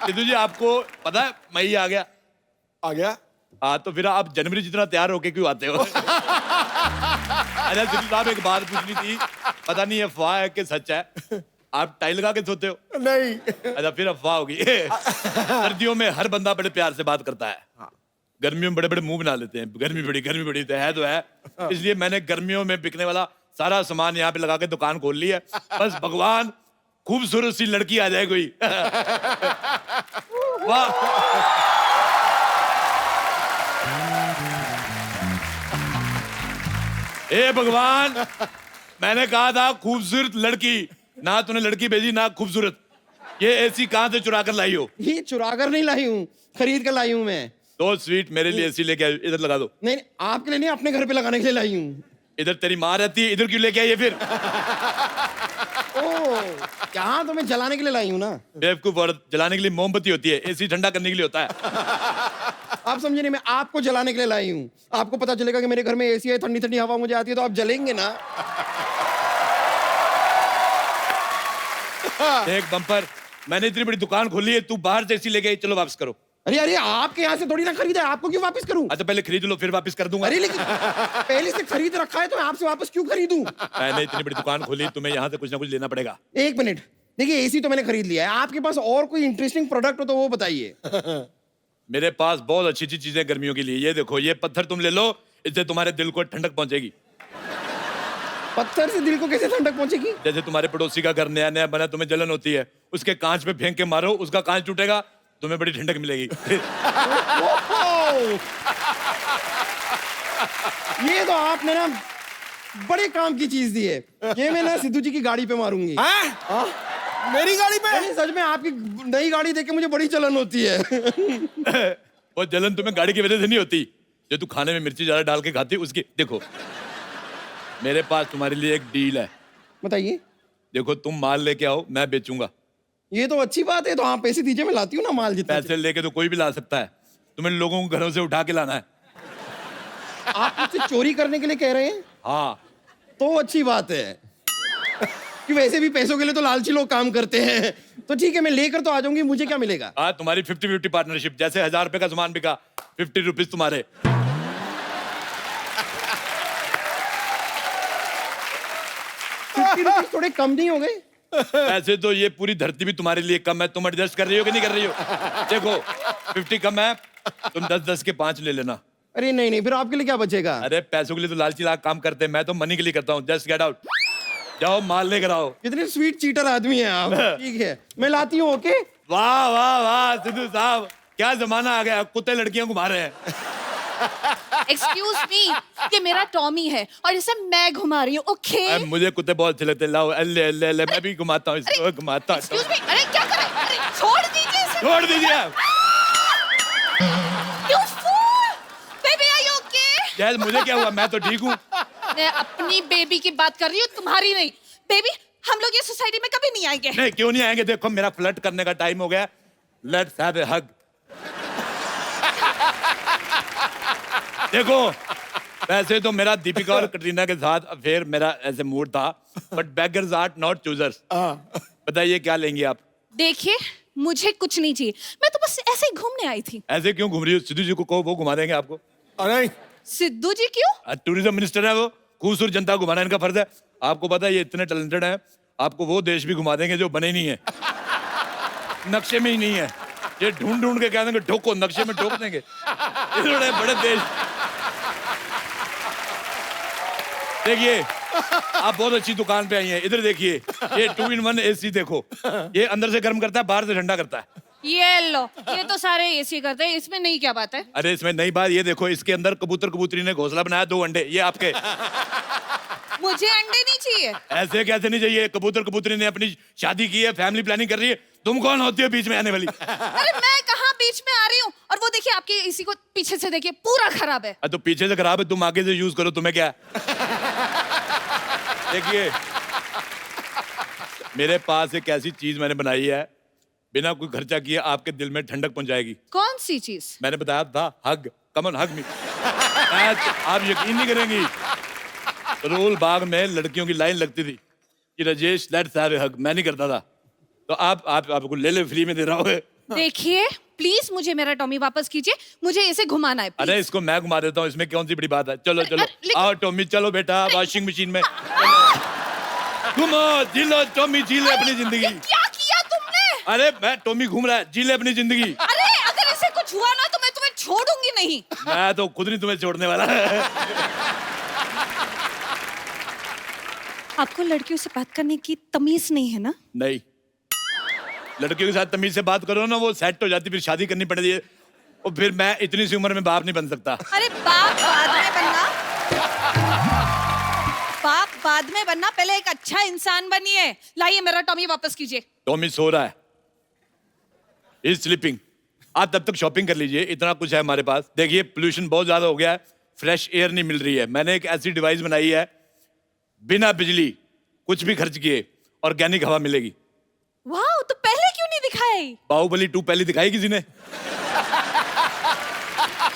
सिद्धू जी आपको पता है मई आ गया। आ गया? हाँ तो फिर आप जनवरी जितना तैयार होके क्यों आते हो? अच्छा सिद्धू साहब एक बात पूछनी थी, पता नहीं अफवाह है कि सच है, आप टाई लगा के सोते हो? नहीं। अच्छा फिर अफवाह होगी। सर्दियों में हर बंदा बड़े प्यार से बात करता है, गर्मियों में बड़े बड़े मुंह बना लेते हैं, गर्मी बड़ी तो है। इसलिए मैंने गर्मियों में बिकने वाला सारा सामान यहाँ पे लगा के दुकान खोल ली है। बस भगवान खूबसूरत सी लड़की आ जाए कोई। वाह। ए भगवान, मैंने कहा था खूबसूरत लड़की, ना तूने लड़की भेजी ना खूबसूरत। ये एसी कहाँ से चुरा कर लाई हो? ये चुरा कर नहीं लाई हूँ, खरीद कर लाई हूँ मैं। तो स्वीट मेरे लिए एसी लेके आयो, इधर लगा दो। नहीं आपके लिए नहीं, अपने घर पे लगाने के लिए लाई हूँ। इधर तेरी माँ रहती है, इधर क्यों लेके आई है फिर? ओह, यहाँ तो मैं जलाने के लिए लाई हूँ ना। बेवकूफ औरत, जलाने के लिए मोमबत्ती होती है, एसी ठंडा करने के लिए होता है। आप समझे नहीं, मैं आपको जलाने के लिए लाई हूँ। आपको पता चलेगा कि मेरे घर में एसी है, ठंडी ठंडी हवा मुझे आती है, तो आप जलेंगे ना। एक बम्पर, मैंने इतनी बड़ी दुकान खोली है, तू बाहर से एसी लेके आई, चलो वापस करो। अरे अरे, आपके यहाँ से थोड़ी ना खरीदा है, आपको क्यों वापस करूं? अच्छा पहले खरीद लो फिर वापस कर दूंगा। अरे लेकिन पहले से खरीद रखा है तो मैं आपसे वापस क्यों खरीदूं? मैंने इतनी बड़ी दुकान खोली, तुम्हें यहाँ से कुछ ना कुछ लेना पड़ेगा। एक मिनट, देखिए एसी तो मैंने खरीद लिया है, आपके पास और कोई इंटरेस्टिंग प्रोडक्ट हो तो वो बताइए। मेरे पास बहुत अच्छी अच्छी चीजें गर्मियों के लिए, ये देखो, ये पत्थर तुम ले लो, इससे तुम्हारे दिल को ठंडक पहुंचेगी। पत्थर से दिल को कैसे ठंडक पहुंचेगी? जैसे तुम्हारे पड़ोसी का घर नया नया बना, तुम्हें जलन होती है, उसके कांच पे फेंक के मारो, उसका कांच टूटेगा, तुम्हें बड़ी ठंडक मिलेगी। ये तो आपने ना बड़े काम की चीज दी है। ये मैं ना सिद्धू जी की गाड़ी पे मारूंगी। मेरी गाड़ी पे? नहीं, सच में आपकी नई गाड़ी देख के मुझे बड़ी जलन होती है। वो जलन तुम्हें गाड़ी की वजह से नहीं होती, जो तू खाने में मिर्ची ज्यादा डाल के खाती उसकी। देखो मेरे पास तुम्हारे लिए एक डील है। बताइए। देखो तुम माल लेके आओ, मैं बेचूंगा। ये तो अच्छी बात है, तो आप पैसे दीजिए, मैं लाती हूँ ना माल जितना। पैसे लेके तो कोई भी ला सकता है, तुम्हें लोगों को घरों से उठा के लाना है। आप मुझसे चोरी करने के लिए कह रहे हैं? हाँ। तो अच्छी बात है कि वैसे भी पैसों के लिए तो लालची लोग काम करते हैं। तो ठीक है, मैं लेकर तो आ जाऊंगी, मुझे क्या मिलेगा? हाँ, तुम्हारी 50-50 पार्टनरशिप, जैसे 1000 रुपए का सामान बिका, 50 रुपीज तुम्हारे। 50 रुपीज थोड़े कम नहीं हो गए? ऐसे तो ये पूरी धरती भी तुम्हारे लिए कम है, तुम एडजस्ट कर रही हो कि नहीं कर रही हो? देखो 50 कम है, तुम 10-10 के 5 ले लेना। अरे नहीं नहीं, फिर आपके लिए क्या बचेगा? अरे पैसों के लिए तो लालची लाख काम करते हैं, मैं तो मनी के लिए करता हूँ। जस्ट गेट आउट, जाओ माल लेकर आओ। कितने स्वीट चीटर आदमी हैं आप। ठीक है, मैं लाती हूँ। ओके। वाह वाह वाह सिद्धू साहब, क्या जमाना आ गया, कुत्ते लड़कियां घुमा रहे हैं। एक्सक्यूज मी, ये मेरा टॉमी है और इसे मैं घुमा रही हूँ। ओके। मुझे कुत्ते बहुत अच्छे लगते हैं, लाओ अल्ले अल्ले अल्ले, मैं भी घुमाता हूँ इसको, घुमाता हूँ। एक्सक्यूज मी, अरे क्या कर रहे हैं? अरे छोड़ दीजिए इसे। छोड़ दीजिए। You fool! Baby, are you okay? Gel मुझे क्या हुआ, मैं तो ठीक हूँ। मैं अपनी बेबी की बात कर रही हूँ, तुम्हारी नहीं। बेबी, हम लोग ये सोसाइटी में कभी नहीं आएंगे। नहीं क्यों नहीं आएंगे, देखो मेरा फ्लर्ट करने का टाइम हो गया। लेट्स हैव ए हग। देखो वैसे तो मेरा दीपिका और कटरीना के साथ अफेयर मेरा ऐसे मूड था, but beggars are not choosers. बताइए क्या लेंगे आप? देखिए, मुझे कुछ नहीं चाहिए, मैं तो बस ऐसे ही घूमने आई थी। ऐसे क्यों घूम रही हो? सिद्धू जी को कहो, वो घुमा देंगे आपको। नहीं। सिद्धू जी क्यों? टूरिज्म मिनिस्टर है वो, खूबसूरत जनता को घुमाना इनका फर्ज है। आपको पता है ये इतने टैलेंटेड हैं, आपको वो देश भी घुमा देंगे जो बने नहीं है, नक्शे में ही नहीं है। ये ढूंढ ढूंढ के कह देंगे ठोको, नक्शे में ठोक देंगे। इतने बड़े देश। देखिए आप बहुत अच्छी दुकान पे आई हैं, इधर देखिए, ये 2-in-1 एसी देखो, ये अंदर से गर्म करता है, बाहर से ठंडा करता है। ये लो, ये तो सारे एसी करते हैं, इसमें नहीं क्या बात है? अरे इसमें नई बात ये देखो, इसके अंदर कबूतर कबूतरी ने घोंसला बनाया, 2 अंडे, ये आपके। मुझे अंडे नहीं चाहिए। ऐसे कैसे नहीं चाहिए? कबूतर कबूतरी ने अपनी शादी की है, फैमिली प्लानिंग कर रही है, तुम कौन होती हो बीच में आने वाली? अरे मैं कहाँ बीच में आ रही हूँ? और वो देखिए आपके एसी को पीछे से देखिए, पूरा खराब है। तो पीछे से खराब है, तुम आगे से यूज करो, तुम्हें क्या है? देखिए मेरे पास एक ऐसी चीज मैंने बनाई है, बिना कोई खर्चा किए आपके दिल में ठंडक पहुंचाएगी। कौन सी चीज? मैंने बताया था हग, कम ऑन हग मी। आप यकीन नहीं करेंगी, रोल बाग में लड़कियों की लाइन लगती थी कि राजेश लेट्स हैव ए हग, मैं नहीं करता था, तो आप आपको ले ले, फ्री में दे रहा हूँ। देखिए प्लीज मुझे मेरा टॉमी वापस कीजिए, मुझे इसे घुमाना है please। अरे इसको मैं घुमा देता हूँ, इसमें कौन सी बड़ी बात है। चलो चलो लेकिन- आओ टॉमी, चलो बेटा वॉशिंग मशीन में घुमो, जी लो टॉमी, जी ले अपनी जिंदगी। ये क्या किया तुमने? अरे मैं टॉमी घूम रहा है, जी ले अपनी जिंदगी। अरे अगर इसे कुछ हुआ ना तो मैं तुम्हें छोड़ूंगी नहीं। मैं तो खुद नहीं तुम्हें छोड़ने वाला। आपको लड़कियों से बात करने की तमीज नहीं है ना? नहीं, लड़कियों के साथ तमीज से बात करो ना, वो सेट हो जाती, फिर शादी करनी पड़ती है, और फिर मैं इतनी सी उम्र में बाप नहीं बन सकता। अरे बाप बाद में बनना, बाप बाद में बनना, पहले एक अच्छा इंसान बनिए। लाइए मेरा टॉमी वापस कीजिए। टॉमी सो रहा है, इज स्लीपिंग। आप तब तक शॉपिंग कर लीजिए, इतना कुछ है हमारे पास। देखिए पोल्यूशन बहुत ज्यादा हो गया है, फ्रेश एयर नहीं मिल रही है। मैंने एक ऐसी डिवाइस बनाई है, बिना बिजली कुछ भी खर्च किए ऑर्गेनिक हवा मिलेगी। वाह, तो पहले क्यों नहीं दिखाई? बाहुबली 2 पहले दिखाई किसी ने?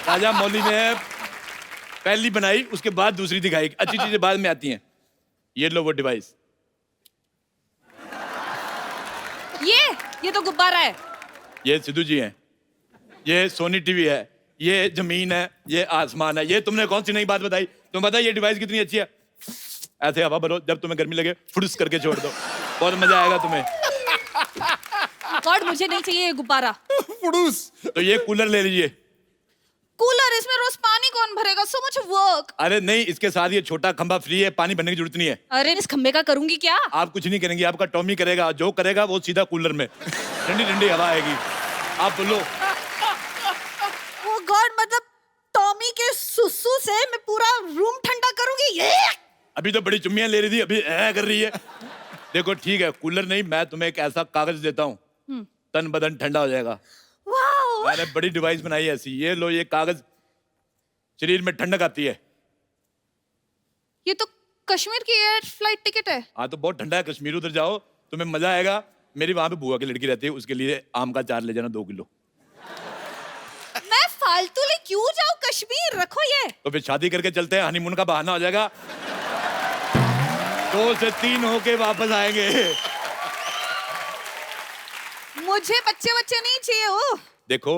राजा मौली ने पहली बनाई, उसके बाद दूसरी दिखाई। अच्छी चीजें बाद में आती हैं। ये लो वो डिवाइस। ये तो गुब्बारा है। ये सिद्धू जी हैं, ये सोनी टीवी है, ये जमीन है, ये आसमान है। ये तुमने कौन सी नई बात बताई? तुम बताओ ये डिवाइस कितनी अच्छी है। ऐसे हवा भरो, जब तुम्हें गर्मी लगे फुड़ुस करके छोड़ दो, बहुत मजा आएगा तुम्हें। गॉड, मुझे नहीं चाहिए ये गुब्बारा। फुड़ूस। तो ये कूलर ले लीजिए। कूलर, इसमें रोज पानी कौन भरेगा? So much work. अरे नहीं, इसके साथ ये छोटा खंभा फ्री है, पानी भरने की जरूरत नहीं है। अरे इस खंबे का करूंगी क्या? आप कुछ नहीं करेंगे, आपका टॉमी करेगा। जो करेगा वो सीधा कूलर में, ठंडी ठंडी हवा आएगी। आप बोलो। ओ गॉड, मतलब टॉमी के सुसु से मैं पूरा रूम ठंडा करूंगी? ये अभी तो बड़ी चुम्मियां ले रही थी, अभी कर रही है। देखो ठीक है, कूलर नहीं, मैं तुम्हें एक ऐसा कागज देता हूँ, तन बदन ठंडा हो जाएगा। वाओ, मैंने बड़ी डिवाइस बनाई है ऐसी। ये लो, ये कागज शरीर में ठंडक आती है। ये तो कश्मीर की एयर फ्लाइट टिकट है। हाँ तो बहुत ठंडा है कश्मीर, उधर जाओ तुम्हें मजा आएगा। मेरी वहां पे बुआ की लड़की रहती है, उसके लिए आम का चार ले जाना 2 किलो। मैं फालतू ले क्यों जाऊं कश्मीर? रखो ये। तो फिर शादी करके चलते हैं, हनीमून का बहाना हो जाएगा। 2 से 3 होके वापस आएंगे। मुझे बच्चे नहीं चाहिए। ओ देखो,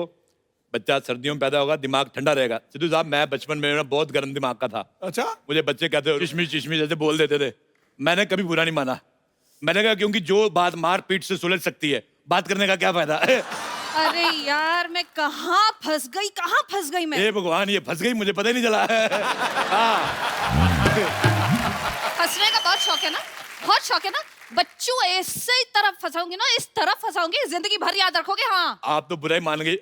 बच्चा सर्दियों में पैदा होगा, दिमाग ठंडा रहेगा। सिद्धू साहब, मैं बचपन में मेरा बहुत गर्म दिमाग का था। अच्छा। मुझे बच्चे कहते हो चिशमी चिशमी जैसे बोल देते थे। मैंने कभी बुरा नहीं माना। मैंने कहा क्योंकि जो बात मार पीट से सुलझ सकती है, बात करने का क्या फायदा। अरे यार, मैं कहाँ फंस गई मैं। हे भगवान, ये फंस गई, मुझे पता ही नहीं चला। हाँ। फंसने का बहुत शौक है ना? बहुत शौक है ना? बच्चों ऐसे ही तरफ फंसाऊंगी ना, इस तरफ फंसाऊंगी, जिंदगी भर याद रखोगे। हाँ। आप तो बुरा ही मान गई।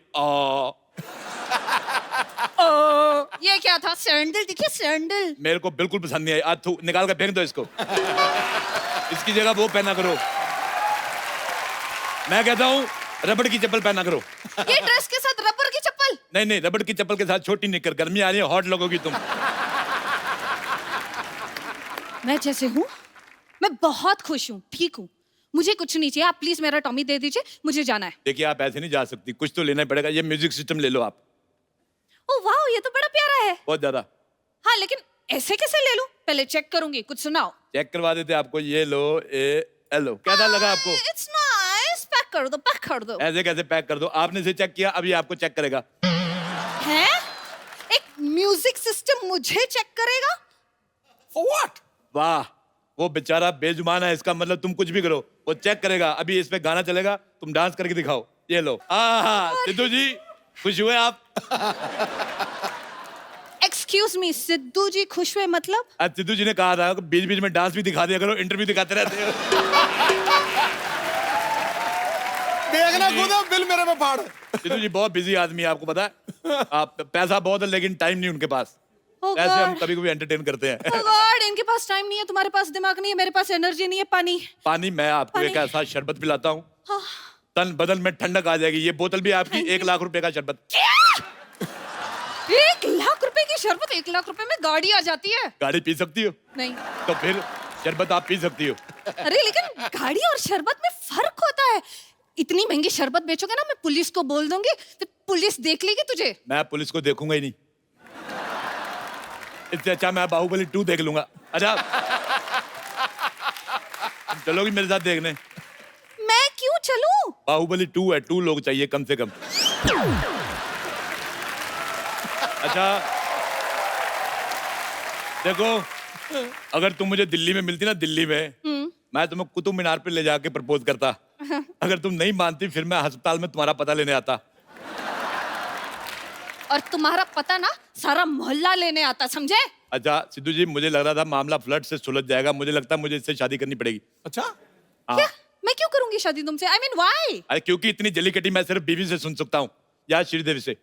ये क्या था? सैंडल दिखे? सैंडल मेरे को बिल्कुल पसंद नहीं आई। आज थू निकाल कर फेंक दो इसको। इसकी जगह वो पहना करो। मैं कहता हूँ रबड़ की चप्पल पहना करो। ये ड्रेस के साथ रबर की चप्पल? नहीं, रबड़ की चप्पल के साथ छोटी निकर। गर्मी आ रही है, हॉट लगोगी तुम। मैं जैसे हूँ, मैं बहुत खुश हूँ, ठीक हूँ। मुझे कुछ नहीं चाहिए। आप प्लीज मेरा टॉमी दे दीजिए, मुझे जाना है। देखिए, आप ऐसे नहीं जा सकती, कुछ तो लेना ही पड़ेगा। ये म्यूजिक सिस्टम ले लो आप। ओ वाह, ये तो बड़ा प्यारा है। बहुत ज्यादा। हाँ, लेकिन ऐसे कैसे ले लूं? पहले चेक करूंगी, कुछ सुनाओ। चेक करवा देते आपको। ये लो, लो। कैसा लगा आपको? It's nice. पैक कर दो। ऐसे कैसे पैक कर दो? आपने इसे चेक किया, अभी आपको चेक करेगा। हैं? एक म्यूजिक सिस्टम मुझे चेक करेगा? For what? वाह, वो बेचारा बेजुबान है, इसका मतलब तुम कुछ भी करो वो चेक करेगा। अभी इस पे गाना चलेगा, तुम डांस करके दिखाओ। ये लो। सिद्धू जी, खुश हुए आप? एक्सक्यूज मी, सिद्धू जी खुश हुए मतलब? आज सिद्धू जी ने कहा था बीच बीच में डांस भी दिखा दिया करो, इंटरव्यू दिखाते रहते हो। देखना खुद अब बिल मेरे में फाड़। सिद्धू जी बहुत बिजी आदमी है, आपको पता है। आप पैसा बहुत है, लेकिन टाइम नहीं उनके पास। Oh ऐसे हम God. कभी कभी एंटरटेन करते हैं। Oh God, इनके पास टाइम नहीं है, तुम्हारे पास दिमाग नहीं है, मेरे पास एनर्जी नहीं है। पानी। पानी मैं आपको पानी। एक ऐसा शरबत पिलाता हूँ, हाँ। तन बदन में ठंडक आ जाएगी। ये बोतल भी आपकी 1 लाख रुपए का शरबत। 1 लाख रुपए की शरबत? 1 लाख रुपए में गाड़ी आ जाती है। गाड़ी पी सकती हो? नहीं। तो फिर शरबत आप पी सकती हो। अरे लेकिन गाड़ी और शरबत में फर्क होता है। इतनी महंगी शरबत बेचोगे ना, मैं पुलिस को बोल दूंगी, तो पुलिस देख लेगी तुझे। मैं पुलिस को देखूंगा ही नहीं। इससे अच्छा मैं बाहुबली 2 देख लूंगा। अच्छा, तुम चलोगी मेरे साथ देखने? मैं क्यों चलूं? बाहुबली 2 है, 2 लोग चाहिए कम से कम। अच्छा देखो, अगर तुम मुझे दिल्ली में मिलती ना, दिल्ली में मैं तुम्हें कुतुब मीनार पे ले जाके प्रपोज करता। अगर तुम नहीं मानती फिर मैं अस्पताल में तुम्हारा पता लेने आता। और तुम्हारा पता ना सारा मोहल्ला लेने आता, समझे? अच्छा सिद्धू जी, मुझे लग रहा था मामला फ्लड से सुलझ जाएगा। मुझे लगता है मुझे इससे शादी करनी पड़ेगी। अच्छा, क्या? मैं क्यों करूंगी शादी तुमसे? I mean why? अरे क्योंकि इतनी जलीकटी मैं सिर्फ बीवी से सुन सकता हूँ, या श्रीदेवी से।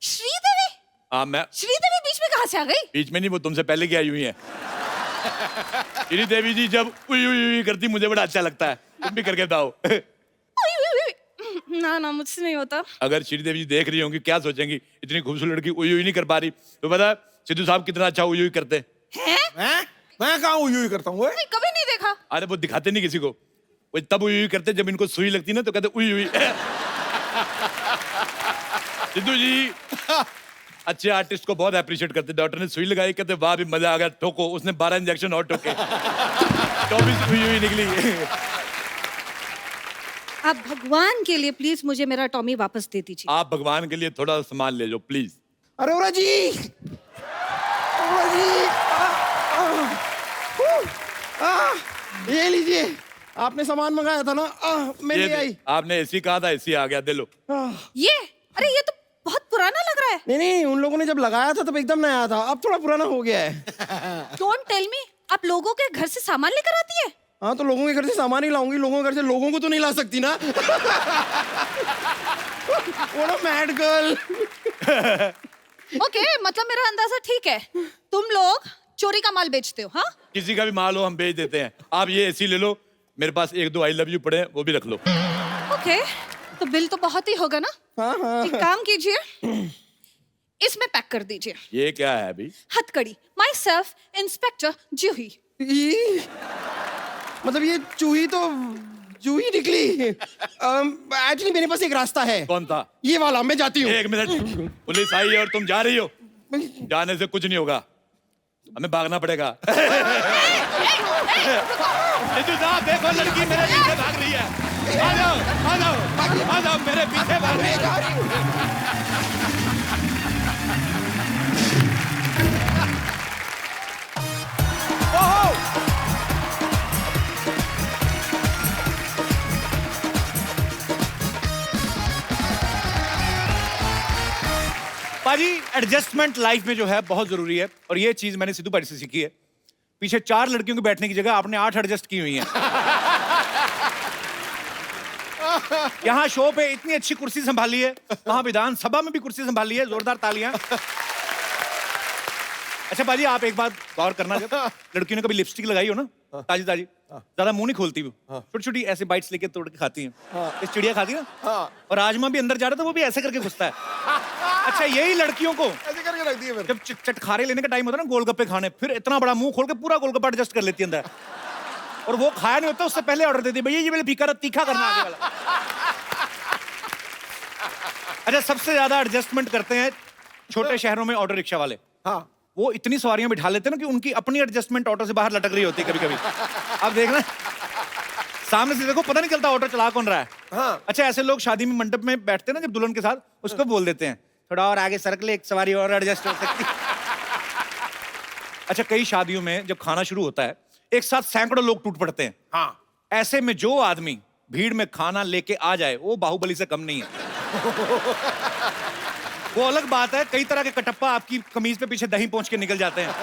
श्रीदेवी? हाँ, मैं श्रीदेवी बीच में कहाँ से आ गई? बीच में नहीं, वो तुमसे पहले की आई हुई है। श्रीदेवी जी जब उई उई उई करती मुझे बड़ा अच्छा लगता है। तुम भी करके बताओ। उई, उई, उई। ना ना, मुझसे नहीं होता। अगर श्रीदेवी जी देख रही होंगी क्या सोचेंगी, इतनी खूबसूरत लड़की उई उई नहीं कर पा रही। तो पता है सिद्धू साहब कितना अच्छा उई उई करते। हैं? मैं कहाँ हुई करता हूँ? नहीं, कभी नहीं देखा। अरे वो दिखाते नहीं किसी को, वो तब उई उई करते जब इनको सुई लगती ना तो कहते उई उई। सिद्धू जी अच्छे आर्टिस्ट को बहुत अप्रिशिएट करते। डॉक्टर ने सुई लगाई, कहते वाह भी मजा आ गया, ठोको। उसने 12 इंजेक्शन और ठोके, 24 हुई हुई निकली। आप भगवान के लिए प्लीज मुझे मेरा टॉमी वापस दे दीजिए। आप भगवान के लिए थोड़ा सामान ले जाओ प्लीज। अरे ओरा जी, ओरा जी, ये लीजिए, आपने सामान मंगाया था ना, मैं ले आई। आपने एसी कहा था, एसी आ गया, दे लो। ये, अरे ये तो बहुत पुराना लग रहा है। नहीं नहीं, उन लोगों ने जब लगाया था तब एकदम नया था, अब थोड़ा पुराना हो गया है। डोंट टेल मी, आप लोगों के घर से सामान लेकर आती है? हाँ तो लोगों के घर से सामान ही लाऊंगी, लोगों के घर से लोगों को तो नहीं ला सकती ना। वो ना मैड गर्ल। ओके, मतलब मेरा अंदाजा ठीक है, तुम लोग चोरी का माल बेचते हो? हाँ, किसी का भी माल हो हम बेच देते हैं। आप ये एसी ले लो, मेरे पास 1-2 आई लव यू पड़े हैं, वो भी रख लो। ओके, तो बिल तो बहुत ही होगा ना? हाँ हाँ। एक काम कीजिए, इसमें पैक कर दीजिए। ये क्या है अभी? हथकड़ी, माई सेल्फ इंस्पेक्टर जूही। मतलब ये चूही तो जूही निकली। एक्चुअली मेरे पास एक रास्ता है। कौन था? ये वाला, मैं जाती हूँ। 1 मिनट, पुलिस आई है और तुम जा रही हो। जाने से कुछ नहीं होगा, हमें भागना पड़ेगा। सिद्धू साहब देखो, लड़की मेरे पीछे भाग रही है। आ जाओ, आ जाओ, आ जाओ, मेरे पीछे भाग रही है। पाजी एडजस्टमेंट लाइफ में जो है बहुत जरूरी है, और ये चीज मैंने सिद्धू पाजी से सीखी है। पीछे 4 लड़कियों के बैठने की जगह आपने 8 एडजस्ट की हुई हैं। यहाँ शो पे इतनी अच्छी कुर्सी संभाली है, वहां विधानसभा में भी कुर्सी संभाली है, जोरदार तालियां। अच्छा पाजी, आप एक बात गौर करना, जब लड़कियों ने कभी लिपस्टिक लगाई हो ना, ताजी ताजी, ज्यादा मुंह नहीं खोलती वो, छोटी छोटी ऐसे बाइट्स लेके तोड़ के खाती हैं। इस चिड़िया खाती है ना, और राजमा भी अंदर जा रहा था वो भी ऐसे करके घुसता है। अच्छा यही लड़कियों को ऐसे करके रख दिए फिर। जब चटखारे लेने का टाइम होता है ना, गोलगप्पे खाने, फिर इतना बड़ा मुंह खोल के पूरा गोलगप्पा एडजस्ट कर लेती है अंदर, और वो खाया नहीं होता उससे पहले ऑर्डर देती है, भैया ये मेरे फीका तीखा करना आगे वाला। अच्छा, सबसे ज्यादा एडजस्टमेंट करते हैं छोटे शहरों में ऑटो रिक्शा वाले। हाँ, वो इतनी सवारियां बिठा लेते हैं ना कि उनकी अपनी एडजस्टमेंट ऑटो से बाहर लटक रही होती है कभी कभी। अब देखना, सामने से देखो, पता नहीं चलता ऑटो चला कौन रहा है। हाँ। अच्छा, ऐसे लोग शादी में मंडप में बैठते हैं ना जब दुल्हन के साथ, उसको बोल देते हैं थोड़ा और आगे सरकले, एक सवारी और एडजस्ट हो सकती। अच्छा, कई शादियों में जब खाना शुरू होता है, एक साथ सैकड़ों लोग टूट पड़ते हैं। हाँ। ऐसे में जो आदमी भीड़ में खाना लेके आ जाए वो बाहुबली से कम नहीं है। वो अलग बात है, कई तरह के कटप्पा आपकी कमीज पे पीछे दही पहुंच के निकल जाते हैं,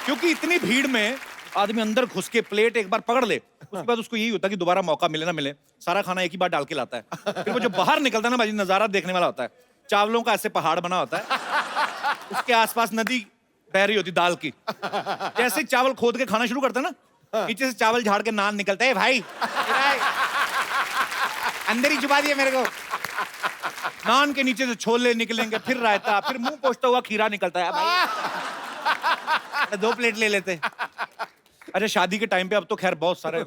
क्योंकि इतनी भीड़ में आदमी अंदर घुस के प्लेट एक बार पकड़ ले, उसके बाद उसको यही होता है कि दोबारा मौका मिले ना मिले, सारा खाना एक ही बार डाल के लाता है। फिर वो जो बाहर निकलता है ना भाई, नजारा देखने वाला होता है। चावलों का ऐसे पहाड़ बना होता है, उसके आसपास नदी बह रही होती दाल की। जैसे चावल खोद के खाना शुरू करता है ना, नीचे से चावल झाड़ के नान निकलता है। भाई अंदर ही छुपा दिया मेरे को। नान के नीचे से छोले निकलेंगे, फिर रायता, फिर मुंह पोंछता हुआ खीरा निकलता है। भाई 2 प्लेट ले लेते। अच्छा, शादी के टाइम पे अब तो खैर बहुत सारे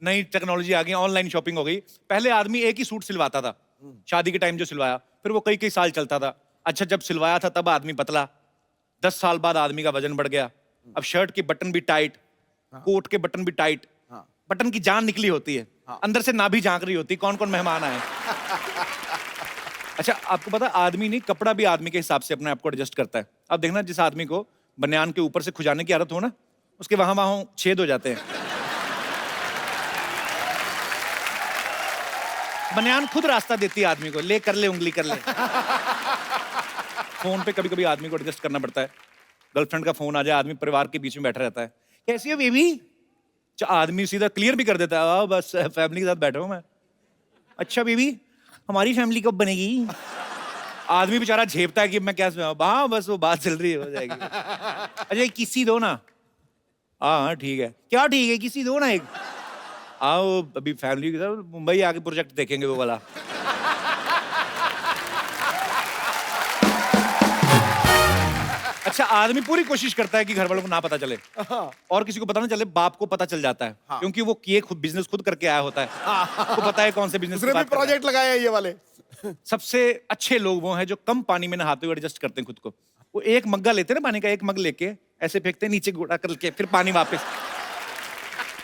नई टेक्नोलॉजी आ गई, ऑनलाइन शॉपिंग हो गई। पहले आदमी एक ही सूट सिलवाता था, शादी के टाइम जो सिलवाया, फिर वो कई कई साल चलता था। अच्छा, जब सिलवाया था तब आदमी पतला, 10 साल बाद आदमी का वजन बढ़ गया, अब शर्ट के बटन भी टाइट, कोट के बटन भी टाइट। बटन की जान निकली होती है, अंदर से नाभि झांक रही होती है, कौन कौन मेहमान आए। अच्छा, आपको पता है आदमी नहीं, कपड़ा भी आदमी के हिसाब से अपने आप को एडजस्ट करता है। अब देखना, जिस आदमी को बनियान के ऊपर से खुजाने की आदत हो ना, उसके वहां वहां छेद हो जाते हैं। बनियान खुद रास्ता देती है आदमी को, ले कर ले, उंगली कर ले। फोन पे कभी कभी आदमी को एडजस्ट करना पड़ता है। गर्लफ्रेंड का फोन आ जाए, आदमी परिवार के बीच में बैठा रहता है, कैसी हो बेबी, आदमी सीधा क्लियर भी कर देता है, बस फैमिली के साथ बैठा हूं मैं। अच्छा बेबी, हमारी फैमिली कब बनेगी? आदमी बेचारा झेपता है कि मैं क्या, हाँ बस वो बात चल रही है, हो जाएगी। अच्छा किसी दो ना। हाँ ठीक है, क्या ठीक है, किसी दो ना एक। आओ अभी फैमिली के साथ मुंबई आके प्रोजेक्ट देखेंगे वो वाला। अच्छा, आदमी पूरी कोशिश करता है कि घर वालों को ना पता चले, और किसी को पता ना चले, बाप को पता चल जाता है, क्योंकि वो ये खुद बिजनेस खुद करके आया होता है, उसको पता है कौन से बिजनेस। दूसरे भी प्रोजेक्ट लगाए हैं ये वाले। सबसे अच्छे लोग वो हैं जो कम पानी में नहाते हुए एडजस्ट करते हैं खुद को। वो एक मग्गा लेते हैं ना पानी का, एक मग लेके ऐसे फेंकते हैं नीचे, घोड़ा करके फिर पानी वापस।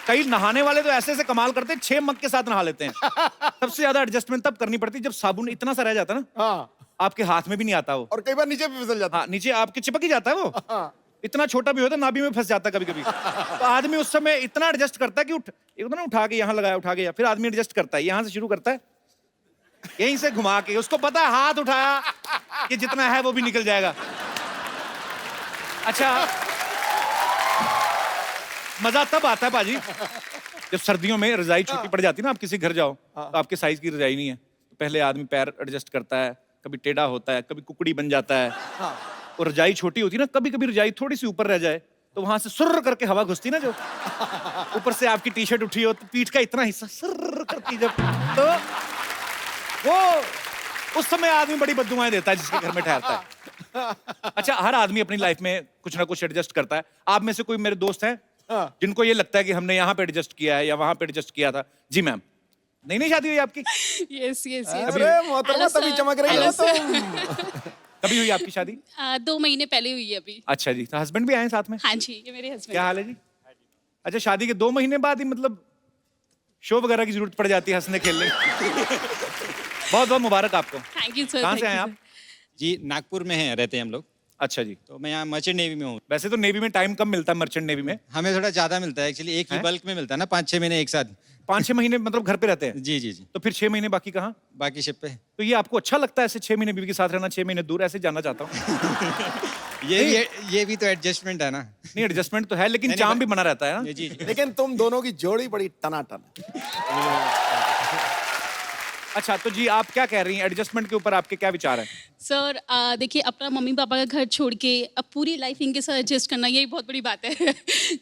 कई नहाने वाले तो ऐसे ऐसे कमाल करते हैं, 6 मग के साथ नहा लेते हैं। सबसे ज्यादा एडजस्टमेंट तब करनी पड़ती है जब साबुन इतना सा रह जाता है ना, आपके हाथ में भी नहीं आता वो, और कई बार नीचे भी फिसल जाता है। हाँ नीचे आपके चिपक ही जाता है वो। इतना छोटा भी होता है, नाभि में फंस जाता है कभी कभी। तो आदमी उस समय इतना एडजस्ट करता है कि उठा के यहाँ लगाया, उठा के, फिर आदमी एडजस्ट करता है, यहाँ से शुरू करता है, यहीं से घुमा के, उसको पता है हाथ उठाया कि जितना है वो भी निकल जाएगा। अच्छा, मजा तब आता है पाजी जब सर्दियों में रजाई छोटी पड़ जाती है ना, आप किसी घर जाओ तो आपके साइज की रजाई नहीं है, तो पहले आदमी पैर एडजस्ट करता है, कभी टेढ़ा होता है, कभी कुकड़ी बन जाता है। और रजाई छोटी होती है ना, कभी कभी रजाई थोड़ी सी ऊपर रह जाए तो वहां से सुर्र करके हवा घुसती ना, जो ऊपर से आपकी टी शर्ट उठी हो तो पीठ का इतना हिस्सा सुर्र करती जब, तो वो उस समय आदमी बड़ी बद्दुआएं देता है जिसके घर में ठहरता है। अच्छा, हर आदमी अपनी लाइफ में कुछ ना कुछ एडजस्ट करता है। आप में से कोई मेरे दोस्त हैं जिनको ये लगता है कि हमने यहाँ पे एडजस्ट किया है या वहाँ पे एडजस्ट किया था? जी मैम, नहीं शादी हुई आपकी? यस यस अरे मोहतरमा, तभी चमक रही हो तुम। कभी हुई आपकी शादी? 2 महीने पहले हुई है अभी। अच्छा जी, तो हस्बैंड भी आए साथ में? हाँ जी, ये मेरे हस्बैंड। क्या हाल है जी? अच्छा, शादी के 2 महीने बाद ही मतलब शो वगैरह की जरूरत पड़ जाती है हंसने खेलने की। बहुत बहुत मुबारक आपको। Thank you sir. कहाँ से आए आप? जी, नागपुर में हैं, रहते हैं हम लोग। अच्छा जी, तो मैं यहाँ मर्चेंट नेवी में हूँ। वैसे तो नेवी में टाइम कम मिलता है, मर्चेंट नेवी में हमें थोड़ा ज्यादा मिलता है एक्चुअली, एक ही हैं? बल्क में मिलता है ना, 5-6 महीने एक साथ। 5-6 महीने मतलब घर पे रहते हैं? जी जी जी। तो फिर 6 महीने बाकी कहाँ? बाकी शिप पे। तो ये आपको अच्छा लगता है ऐसे 6 महीने बीवी के साथ रहना, 6 महीने दूर? ऐसे जानना चाहता हूँ। ये भी तो एडजस्टमेंट है ना। नहीं, एडजस्टमेंट तो है, लेकिन नहीं, चाम भी बना रहता है ना? जी जी। लेकिन तुम दोनों की जोड़ी बड़ी टनाटन है। अच्छा, तो जी आप क्या कह रही हैं, एडजस्टमेंट के ऊपर आपके क्या विचार हैं? सर देखिए, अपना मम्मी पापा का घर छोड़ के अब पूरी लाइफ इनके साथ एडजस्ट करना, यही बहुत बड़ी बात है।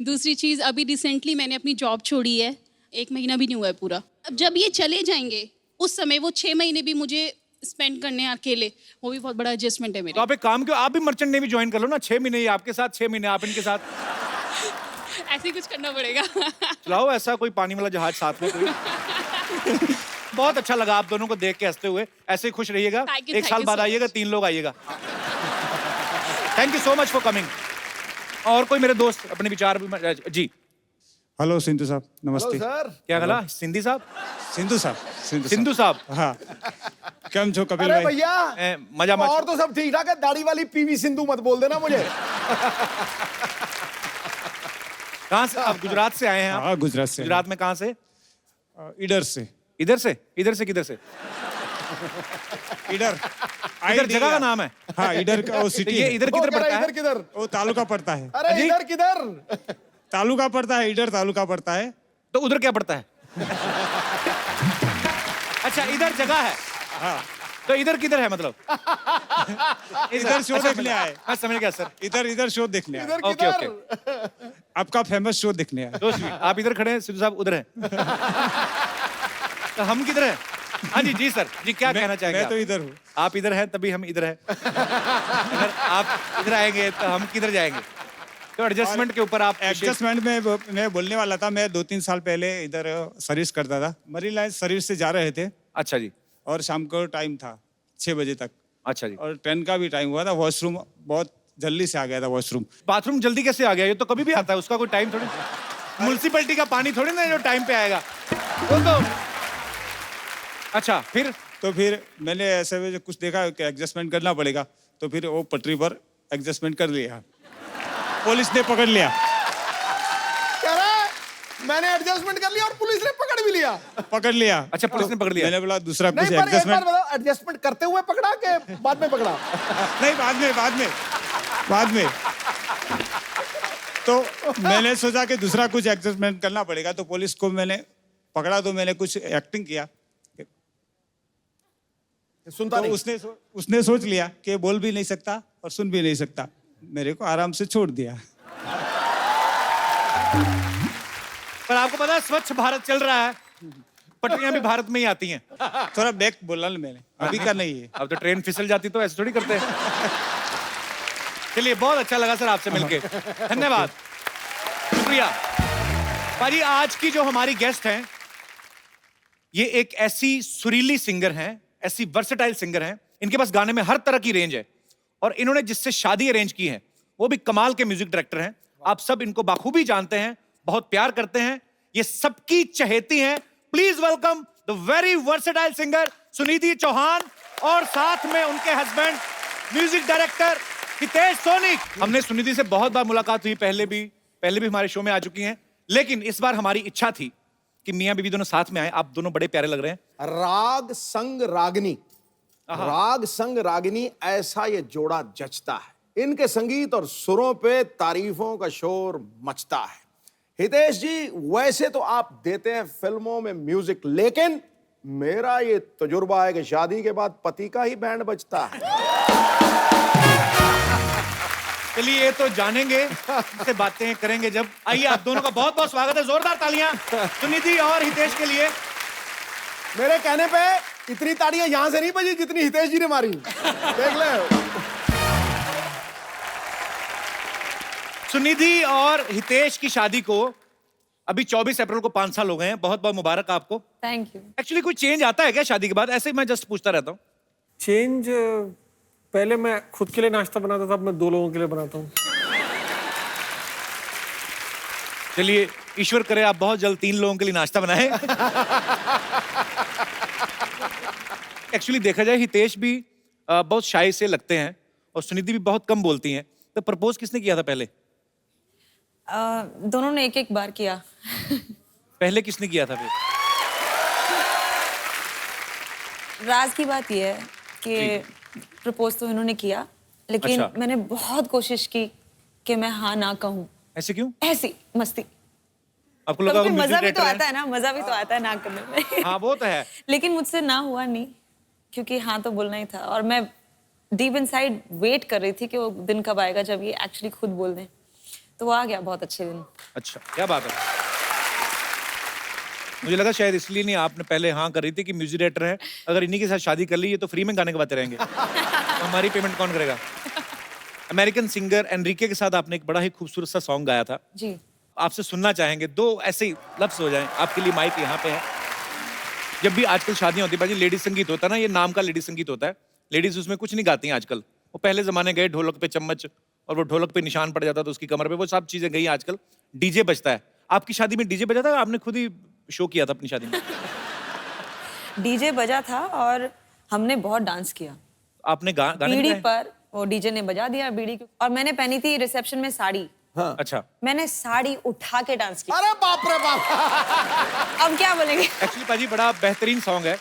दूसरी चीज़, अभी रिसेंटली मैंने अपनी जॉब छोड़ी है, 1 महीना भी नहीं हुआ है पूरा। अब जब ये चले जाएंगे उस समय वो 6 महीने भी मुझे स्पेंड करने हैं अकेले, वो भी बहुत बड़ा एडजस्टमेंट है तो मेरे। आप एक काम क्यों, आप भी मर्चेंट नेवी ज्वाइन कर लो ना, 6 महीने ये आपके साथ, 6 महीने आप इनके साथ ऐसे ही कुछ करना पड़ेगा। चलाओ ऐसा कोई पानी वाला जहाज साथ में कोई। बहुत अच्छा लगा आप दोनों को देख के हंसते हुए, ऐसे ही खुश रहिएगा। Thank you, 1 साल so बाद much. आइएगा, 3 लोग आइएगा। Thank you so much for coming. और कोई मेरे दोस्त अपने विचार जी? हेलो सिंधु साहब, नमस्ते। सर क्या गला सिंधी साहब? सिंधु साहब, सिंधु साहब, हाँ। केम छो कपिल अरे भाई? भैया, मजा और तो सब ठीक ठाक है, दाढ़ी वाली पीवी सिंधु मत बोल देना मुझे। कहाँ से आप? गुजरात से आए हैं आप? हाँ, गुजरात से। गुजरात में कहाँ से? इधर से। इधर से? इधर से किधर से? इधर इधर जगह का नाम है? हाँ, इधर का वो तो सिटी ये है। इधर किधर पड़ता इधर है? किधर? वो तालुका पड़ता है। अरे अजी? इधर किधर? तालुका पड़ता है, इधर तालुका पड़ता है। तो उधर क्या पड़ता है? अच्छा, इधर जगह है। हाँ, तो इधर किधर है मतलब? इधर शो अच्छा, देखने आए। हाँ, समझ गया सर। इधर शो देखने आए। इधर ओके, किधर? आपका फेमस शो देखने आए। तो sweet। आप इधर खड़े हैं, सिद्धू साहब उधर हैं। तो हम किधर हैं? हाँ जी, जी सर, जी क्या कहना चाहेंगे? मैं तो आप? इधर हूँ। आप इधर हैं तभी हम इधर हैं। अगर आप इधर आएंगे तो हम किधर जाएंगे? तो एडजस्टमेंट के ऊपर आप एडजस्टमेंट में मैं बोलने वाला था, मैं 2-3 साल पहले इधर सर्विस करता था। मरीन लाइन सर्विस से जा रहे थे अच्छा जी, और शाम को टाइम था 6 बजे तक, अच्छा जी। और ट्रेन का भी टाइम हुआ था। वॉशरूम बहुत जल्दी से आ गया था वॉशरूम। बाथरूम जल्दी कैसे आ गया? ये तो कभी भी आता है, उसका कोई टाइम थोड़ी। म्युनिसिपैलिटी का पानी थोड़ी ना जो टाइम पे आएगा वो तो। अच्छा फिर तो फिर मैंने ऐसे में कुछ देखा कि एडजस्टमेंट करना पड़ेगा, तो फिर वो पटरी पर एडजस्टमेंट कर लिया। पुलिस ने पकड़ लिया। कह रहा है, मैंने एडजस्टमेंट कर लिया और पुलिस ने पकड़ भी लिया। पकड़ लिया। अच्छा पुलिस ने पकड़ लिया। मैंने बोला दूसरा कुछ नहीं, पर एक बार एडजस्टमेंट। बताओ, एडजस्टमेंट करते हुए पकड़ा के बाद में पकड़ा? नहीं, बाद में तो मैंने सोचा कि दूसरा कुछ एडजस्टमेंट करना पड़ेगा, तो पुलिस को मैंने पकड़ा, तो मैंने कुछ एक्टिंग किया। सुनता तो नहीं। उसने सोच लिया कि बोल भी नहीं सकता और सुन भी नहीं सकता, मेरे को आराम से छोड़ दिया। पर आपको पता है स्वच्छ भारत चल रहा है, पटरियां भी भारत में ही आती हैं। थोड़ा बैक बोला ना मैंने, अभी का नहीं है। अब तो ट्रेन फिसल जाती तो ऐसे थोड़ी करते हैं। चलिए बहुत अच्छा लगा सर आपसे मिलके, धन्यवाद, शुक्रिया। पाजी आज की जो हमारी गेस्ट हैं ये एक ऐसी सुरीली सिंगर हैं, ऐसी वर्सेटाइल सिंगर हैं, इनके पास गाने में हर तरह की रेंज है और इन्होंने जिससे शादी अरेंज की है वो भी कमाल के म्यूजिक डायरेक्टर हैं। आप सब इनको बाखूबी जानते हैं, बहुत प्यार करते हैं, ये सबकी चहेती हैं। Please welcome the very versatile singer Sunidhi Chauhan और साथ में उनके husband music director Hitesh Soni. हमने सुनिधि से बहुत बार मुलाकात हुई, पहले भी हमारे शो में आ चुकी हैं, लेकिन इस बार हमारी इच्छा थी कि मियां बीवी दोनों साथ में आए। आप दोनों बड़े प्यारे लग रहे हैं। राग संग रागिनी, राग संग रागिनी, ऐसा ये जोड़ा जचता है। इनके संगीत और सुरों पे तारीफों का शोर मचता है। हितेश जी वैसे तो आप देते हैं फिल्मों में म्यूजिक, लेकिन मेरा ये तजुर्बा है कि शादी के बाद पति का ही बैंड बजता है। चलिए ये तो जानेंगे, इससे बातें करेंगे जब। आइए आप दोनों का बहुत बहुत स्वागत है, जोरदार तालियां सुनिधि और हितेश के लिए। मेरे कहने पे इतनी ताड़ियां यहां से नहीं बजी जितनी हितेश जी ने मारी, देख ले। सुनिधि और हितेश की शादी को अभी 24 अप्रैल को 5 साल हो गए हैं। बहुत बहुत मुबारक आपको। Thank you. एक्चुअली कोई चेंज आता है क्या शादी के बाद? ऐसे ही मैं जस्ट पूछता रहता हूँ। चेंज पहले मैं खुद के लिए नाश्ता बनाता था, अब मैं 2 लोगों के लिए बनाता हूँ। चलिए ईश्वर करे आप बहुत जल्द 3 लोगों के लिए नाश्ता बनाएं। एक्चुअली देखा जाए हितेश भी बहुत शाय से लगते हैं और सुनिधि भी बहुत कम बोलती हैं। तो प्रपोज किसने किया था पहले? दोनों ने एक बार किया। पहले किसने किया था फिर? राज की बात यह है कि प्रपोज तो इन्होंने किया, लेकिन अच्छा। मैंने बहुत कोशिश की कि मैं हाँ ना कहूँ। ऐसे क्यों? ऐसी मस्ती। आपको लगा कभी वो म्यूजिक मजा भी तो डायरेक्टर आता है ना, मजा भी तो आता है ना करने में। हाँ वो तो है। लेकिन मुझसे ना हुआ नहीं, क्योंकि हाँ तो बोलना ही था और मैं डीप इनसाइड वेट कर रही थी कि वो दिन कब आएगा जब ये एक्चुअली खुद बोल दें। तो वो आ गया, बहुत अच्छे दिन। अच्छा क्या बात है। मुझे लगा शायद इसलिए नहीं आपने पहले हाँ कर रही थी कि म्यूजिक डायरेक्टर है, अगर इन्हीं के साथ शादी कर ली ये तो फ्री में गाने गवाते रहेंगे। तो हमारी पेमेंट कौन करेगा? अमेरिकन सिंगर एनरिके के साथ आपने एक बड़ा ही खूबसूरत सा सॉन्ग गाया था। जी। आपसे सुनना चाहेंगे, 2 ऐसे ही लफ्ज हो जाएं आपके लिए। माइक यहाँ पे है। जब भी आजकल शादियां होती है भाई, लेडीज संगीत होता है ना, ये नाम का लेडीज संगीत होता है। लेडीज उसमें कुछ नहीं गाती हैं आजकल। वो पहले जमाने गए ढोलक पे चम्मच और वो ढोलक पे निशान पड़ जाता था उसकी कमर पे, वो सब चीजें गई। आजकल डीजे बजता है। आपकी शादी में डीजे बजा था? आपने खुद ही शो किया था अपनी शादी में? डीजे बजा था और हमने बहुत डांस किया। आपने गाने बीड़ी गाए? पर वो डीजे ने बजा दिया बीड़ी को, और मैंने पहनी थी रिसेप्शन में साड़ी। हाँ। अच्छा। मैंने साड़ी उठा के डांस किया। अरे बाप रे बाप। अब क्या बोलेंगे? एक्चुअली पाजी बड़ा बेहतरीन सॉन्ग है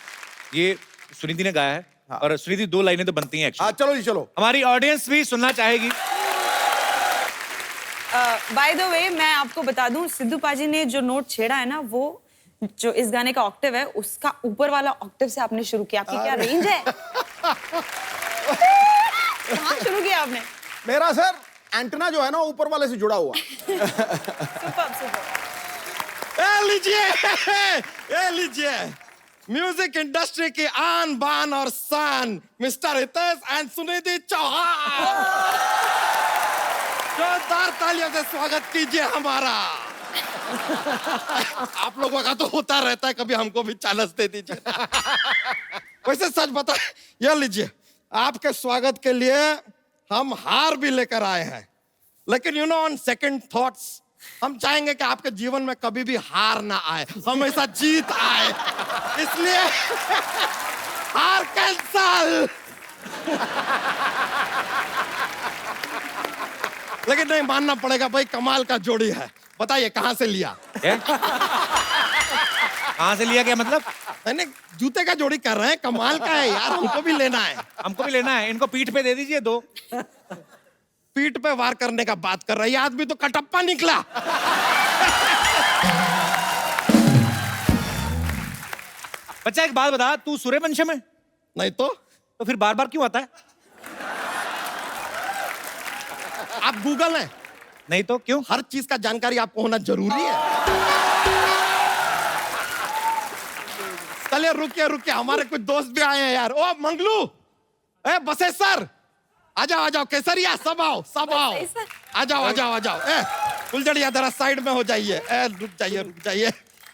ये, सुनिधि ने गाया है। हाँ। और सुनिधि 2 लाइनें तो बनती हैं एक्चुअली। चलो जी चलो। हमारी ऑडियंस भी सुनना चाहेगी। बाय द वे मैं आपको बता दूं, सिद्धू पाजी ने जो नोट छेड़ा है ना, वो जो इस गाने का ऑक्टेव है उसका ऊपर वाला ऑक्टेव से आपने शुरू किया। आपकी क्या रेंज है? कहाँ शुरू किया आपने? मेरा सर एंटेना जो है ना ऊपर वाले से जुड़ा हुआ। Super super. ये लीजिए म्यूजिक इंडस्ट्री की आन बान और शान मिस्टर हितेश एंड सुनिधि चौहान। जोरदार तालियों से स्वागत कीजिए हमारा। आप लोगों का तो होता रहता है, कभी हमको भी चांस दे दीजिए। वैसे सच बता, ये लीजिए आपके स्वागत के लिए हम हार भी लेकर आए हैं, लेकिन you know on second thoughts हम चाहेंगे कि आपके जीवन में कभी भी हार ना आए, हमेशा जीत आए। इसलिए हार कैंसल। लेकिन नहीं, मानना पड़ेगा भाई, कमाल का जोड़ी है। बताइए कहां से लिया? कहाँ से लिया? क्या मतलब? नहीं, जूते का जोड़ी कर रहे हैं, कमाल का है यार, हमको भी लेना है। हमको भी लेना है। इनको पीठ पे दे दीजिए 2। पीठ पे वार करने का बात कर रहा है, ये आदमी तो कटप्पा निकला। बच्चा एक बात बता, तू सूर्यवंशम है? नहीं तो फिर बार बार क्यों आता है? आप गूगल हैं? नहीं तो क्यों? हर चीज का जानकारी आपको होना जरूरी है। चलिए रुकिए, हमारे कुछ दोस्त भी आए हैं यार। ओ मंगलू, ए बसेसर, आ जाओ, केसरिया, सब आओ। आ जाओ। ए फुलझड़िया जरा साइड में हो जाइए। ए रुक जाइए।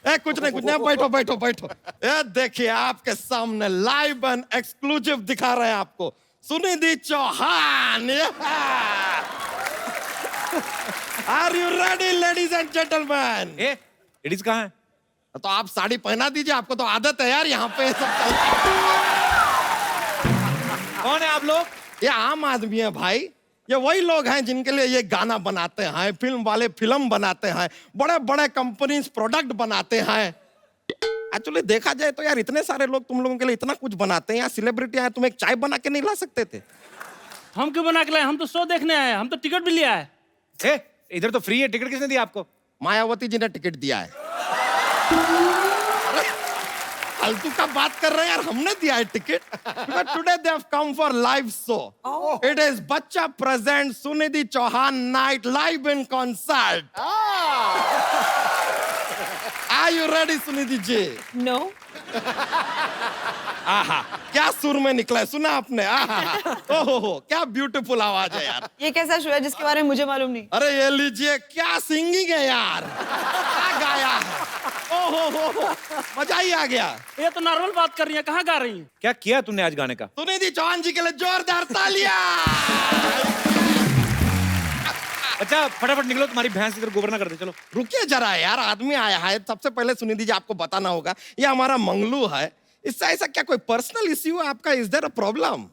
ए कुछ नहीं, बैठो। ए देखिए, आपके सामने लाइव एंड एक्सक्लूसिव दिखा रहे हैं आपको Sunidhi Chauhan. Are you ready ladies and gentlemen? Ladies कहाँ है? तो आप साड़ी पहना दीजिए, आपको तो आदत है यार यहाँ पे सब चलता। कौन है आप लोग? ये आम आदमी है भाई, ये वही लोग हैं जिनके लिए ये गाना बनाते हैं, फिल्म वाले फिल्म बनाते हैं, बड़े बड़े कंपनीज प्रोडक्ट बनाते हैं। एक्चुअली देखा जाए तो यार, इतने सारे लोग तुम लोगों के लिए इतना कुछ बनाते हैं, यहाँ सेलिब्रिटी आए, तुम एक चाय बना के नहीं ला सकते थे? हम क्यों बना के लाए? हम तो शो देखने आए, हम तो टिकट भी लिया है। इधर तो फ्री है, टिकट किसने दिया आपको? मायावती जी ने टिकट दिया है। फालतू का बात कर रहे हैं यार, हमने दिया है ticket. Today they have come for live show. It is बच्चा present Sunidhi Chauhan night live in concert. Are you ready Sunidhi ji? No. आहा, क्या सुर में निकला है, सुना आपने? आहा, ओहो, क्या ब्यूटीफुल आवाज है यार। ये कैसा शो है जिसके बारे में मुझे मालूम नहीं? अरे ये लीजिए, क्या सिंगिंग है यार, क्या गाया है। ओहो, मजा ही आ गया। ये तो नॉर्मल बात कर रही है, कहाँ गा रही है? क्या किया तूने आज गाने का? सुनिधि चौहान जी के लिए जोरदार तालियां। अच्छा फटाफट निकलो, तुम्हारी भैंस इधर गोबर ना कर दे। चलो रुकिए जरा यार, आदमी आया है। सबसे पहले सुनिधि जी आपको बताना होगा, ये हमारा मंगलू है। इससे ऐसा क्या कोई पर्सनल इश्यू है आपका? Is there a problem?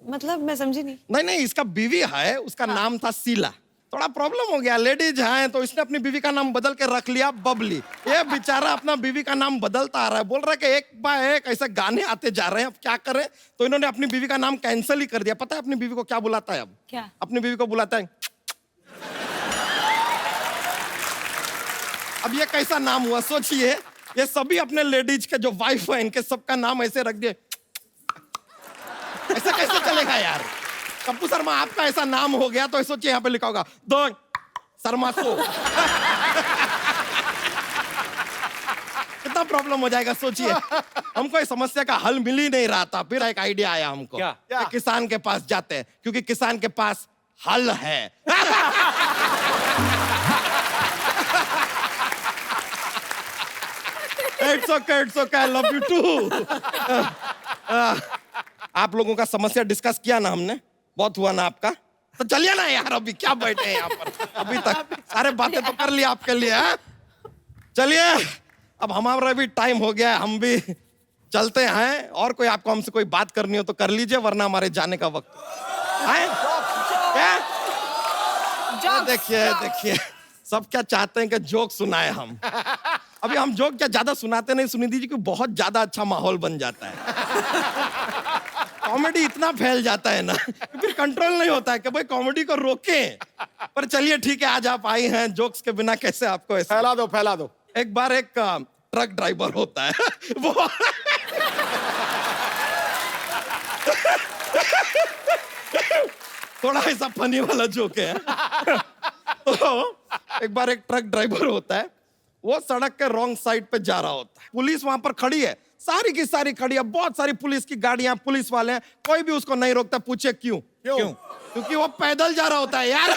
मतलब मैं समझी नहीं। नहीं, इसका बीवी है, उसका नाम था शीला। थोड़ा प्रॉब्लम हो गया, लेडीज है तो इसने अपनी बीवी का नाम बदल के रख लिया बबली। ये बेचारा अपना बीवी का नाम बदलता आ रहा है, बोल रहा है कि एक बाय एक ऐसे गाने आते जा रहे हैं, अब क्या करें? तो इन्होंने अपनी बीवी का नाम कैंसिल ही कर दिया। पता है अपनी बीवी को क्या बुलाता है अब? क्या? अपनी बीवी को बुलाता है। अब ये कैसा नाम हुआ सोचिए, ये सभी अपने लेडीज के जो वाइफ है इनके सबका नाम ऐसे रख दिए। ऐसा कैसे चलेगा यार? कप्पू शर्मा आपका ऐसा नाम हो गया तो सोचिए यहाँ पे लिखा होगा दो शर्मा को। कितना प्रॉब्लम हो जाएगा सोचिए। हमको इस समस्या का हल मिल ही नहीं रहा था, फिर एक आइडिया आया हमको। क्या? कि किसान के पास जाते हैं, क्योंकि किसान के पास हल है। It's okay, I love you too. आप लोगों का समस्या डिस्कस किया ना हमने, बहुत हुआ ना आपका, तो चलिए ना यार, अभी क्या बैठे हैं यहाँ पर? अभी तक सारे बातें तो कर लिया आपके लिए। चलिए अब हमारा भी टाइम हो गया है, हम भी चलते हैं। और कोई आपको हमसे कोई बात करनी हो तो कर लीजिए, वरना हमारे जाने का वक्त है। क्या? देखिए सब क्या चाहते हैं कि जोक सुनाए हम। अभी हम जोक क्या ज्यादा सुनाते नहीं सुनिधि जी, कि बहुत ज्यादा अच्छा माहौल बन जाता है। कॉमेडी इतना फैल जाता है ना, फिर कंट्रोल नहीं होता है कि भाई कॉमेडी को रोकें। पर चलिए ठीक है, आज आप आई हैं, जोक्स के बिना कैसे आपको ऐसे फैला दो। एक बार एक ट्रक ड्राइवर होता है, वो थोड़ा ऐसा फनी वाला जोक है। तो एक बार एक ट्रक ड्राइवर होता है, वो सड़क के रॉन्ग साइड पे जा रहा होता है। पुलिस वहां पर खड़ी है, सारी की सारी खड़ी है, बहुत सारी पुलिस की गाड़ियां, पुलिस वाले हैं, कोई भी उसको नहीं रोकता। पूछे क्यों? क्योंकि वो पैदल जा रहा होता है यार।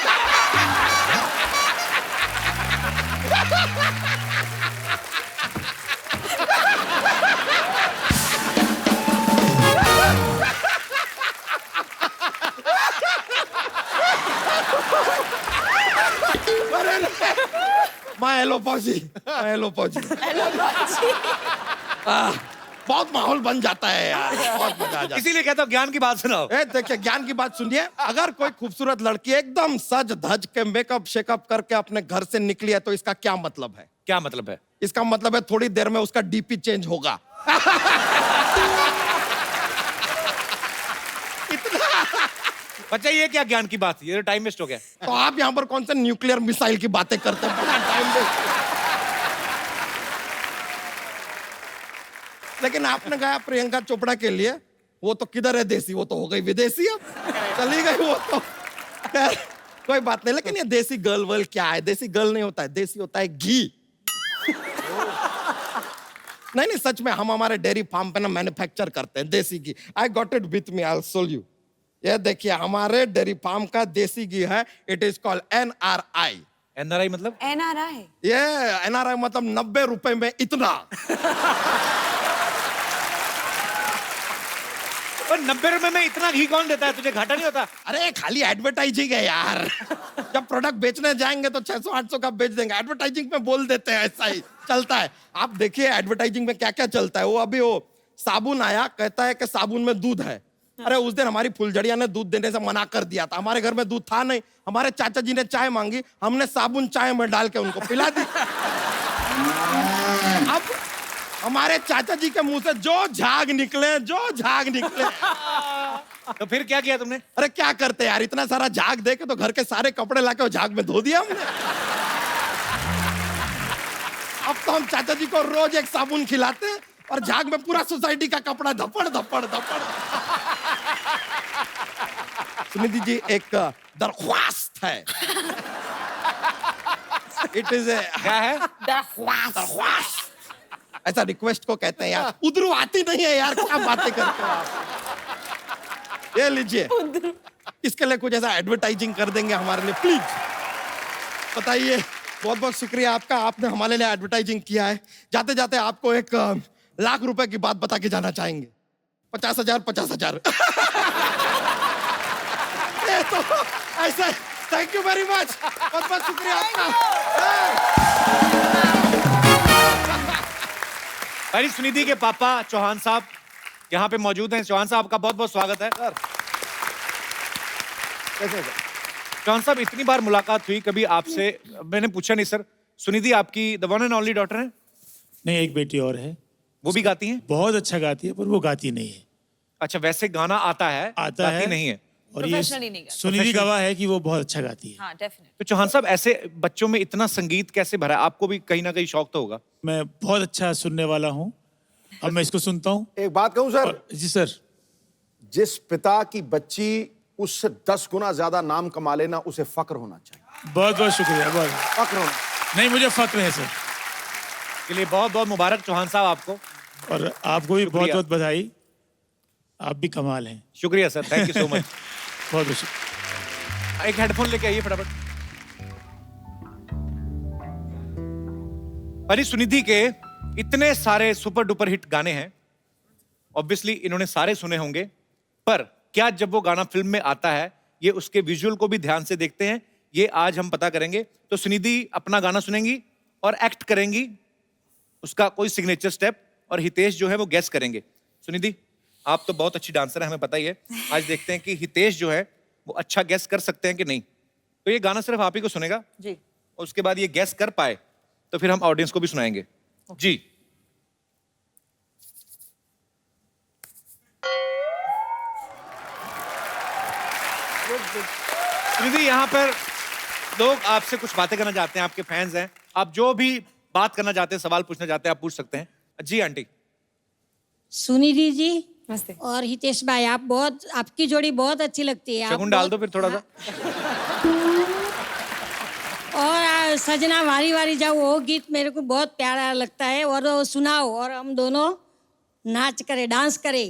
अरे हेलो फौजी, हेलो फौजी। बहुत माहौल बन जाता है यार, बहुत मजा आ जाता है। इसीलिए कहता हूँ ज्ञान की बात सुनाओ। देखिए ज्ञान की बात सुनिए, अगर कोई खूबसूरत लड़की एकदम सज धज के मेकअप शेकअप करके अपने घर से निकली है तो इसका क्या मतलब है? क्या मतलब है? इसका मतलब है थोड़ी देर में उसका डीपी चेंज होगा। बच्चा ये क्या ज्ञान की बात, ये तो टाइम वेस्ट हो गया। तो आप यहाँ पर कौन से न्यूक्लियर मिसाइल की बातें करते हैं? बड़ा टाइम वेस्ट। लेकिन आपने गाया प्रियंका चोपड़ा के लिए, वो तो किधर है देसी, वो तो हो गई विदेशी, अब चली गई वो तो। खैर, कोई बात नहीं। लेकिन ये देसी गर्ल वर्ल क्या है? देसी गर्ल नहीं होता है, देसी होता है घी। नहीं नहीं, सच में हम हमारे डेयरी फार्म पे ना मैन्युफैक्चर करते हैं देसी घी। I got it with me, I will show you. ये देखिए हमारे डेयरी फार्म का देसी घी है। It is called NRI। NRI मतलब? NRI। ये NRI मतलब 90 रुपए में इतना। पर 90 रुपए में इतना घी कौन देता है? तुझे घाटा नहीं होता? अरे खाली एडवर्टाइजिंग है यार। जब प्रोडक्ट बेचने जाएंगे तो 600-800 का बेच देंगे। एडवर्टाइजिंग में बोल देते हैं, ऐसा ही चलता है। आप देखिए एडवर्टाइजिंग में क्या क्या चलता है। वो अभी वो साबुन आया, कहता है कि साबुन में दूध है। अरे उस दिन हमारी फुलझड़िया ने दूध देने से मना कर दिया था। हमारे घर में दूध था नहीं। हमारे चाचा जी ने चाय मांगी, हमने साबुन चाय में डाल के उनको पिला दी। अब हमारे चाचा जी के मुंह से जो झाग निकले, जो झाग निकले। तो फिर क्या किया तुमने? अरे क्या करते यार, इतना सारा झाग दे के तो घर के सारे कपड़े लाके वो झाग में धो दिया हमने। अब तो हम चाचा जी को रोज एक साबुन खिलाते हैं और झाग में पूरा सोसाइटी का कपड़ा धपड़ धपड़ धपड़। सुनिधि जी, एक दरख्वास्त है। इट इज क्या है? दरख्वास्त। ऐसा रिक्वेस्ट को कहते हैं यार। उधरू आती नहीं है यार, क्या बातें करते हो आप? ये लीजिए, इसके लिए कुछ ऐसा एडवर्टाइजिंग कर देंगे हमारे लिए, प्लीज बताइए। बहुत बहुत शुक्रिया आपका, आपने हमारे लिए एडवर्टाइजिंग किया है। जाते जाते आपको 1,00,000 रुपए की बात बता के जाना चाहेंगे। 50,000 50,000। तो ऐसा, थैंक यू वेरी मच, बहुत बहुत शुक्रिया आपका। भाई सुनिधि के पापा चौहान साहब यहाँ पे मौजूद हैं। चौहान साहब का बहुत बहुत स्वागत है। कैसे? चौहान साहब, इतनी बार मुलाकात हुई, कभी आपसे मैंने पूछा नहीं सर, सुनिधि आपकी the one and only daughter है? नहीं, एक बेटी और है। वो भी गाती हैं? बहुत अच्छा गाती है, पर वो गाती नहीं है। अच्छा, वैसे गाना आता है, आता गाती है नहीं है। और ये Professionally नहीं गाती। सुनिधि गवाह है कि वो बहुत अच्छा गाती है। हाँ, डेफिनेटली। तो चौहान साहब, ऐसे बच्चों में इतना संगीत कैसे भरा? आपको भी कहीं ना कहीं शौक तो होगा। मैं बहुत अच्छा सुनने वाला हूँ। अब मैं इसको सुनता हूँ। एक बात कहूं सर? जी सर। जिस पिता की बच्ची उससे 10 गुना ज्यादा नाम कमा लेना, उसे फक्र होना चाहिए। बहुत बहुत शुक्रिया। बहुत फक्र होना। नहीं, मुझे फक्र है सर। के लिए बहुत बहुत मुबारक चौहान साहब आपको, और आपको भी बहुत बहुत बधाई। आप भी कमाल हैं। शुक्रिया sir, thank you so much. बहुत बहुत शुक्रिया। एक हेडफोन लेके आइए फटाफट। अरे सुनिधि के इतने सारे सुपर डुपर हिट गाने हैं, ऑब्वियसली इन्होंने सारे सुने होंगे, पर क्या जब वो गाना फिल्म में आता है, ये उसके विजुअल को भी ध्यान से देखते हैं? ये आज हम पता करेंगे। तो सुनिधि अपना गाना सुनेंगी और एक्ट करेंगी, उसका कोई सिग्नेचर स्टेप, और हितेश जो है वो गेस करेंगे। सुनिधि, आप तो बहुत अच्छी डांसर है, हमें पता ही है। आज देखते हैं कि हितेश जो है वो अच्छा गेस कर सकते हैं कि नहीं। तो ये गाना सिर्फ आप ही को सुनेगा जी। और उसके बाद ये गेस कर पाए तो फिर हम ऑडियंस को भी सुनाएंगे। जी। सुनिधि, यहाँ पर लोग आपसे कुछ बातें करना चाहते हैं, आपके फैंस हैं। आप जो भी बात करना चाहते हैं, सवाल पूछना चाहते हैं, आप पूछ सकते हैं। जी आंटी। सुनिधि जी नमस्ते। और हितेश भाई, आप बहुत, आपकी जोड़ी बहुत अच्छी लगती है। शगुन डाल दो फिर थोड़ा सा। और सजना वारी वारी जाओ, वो गीत मेरे को बहुत प्यारा लगता है, और वो सुनाओ और हम दोनों नाच करे, डांस करे।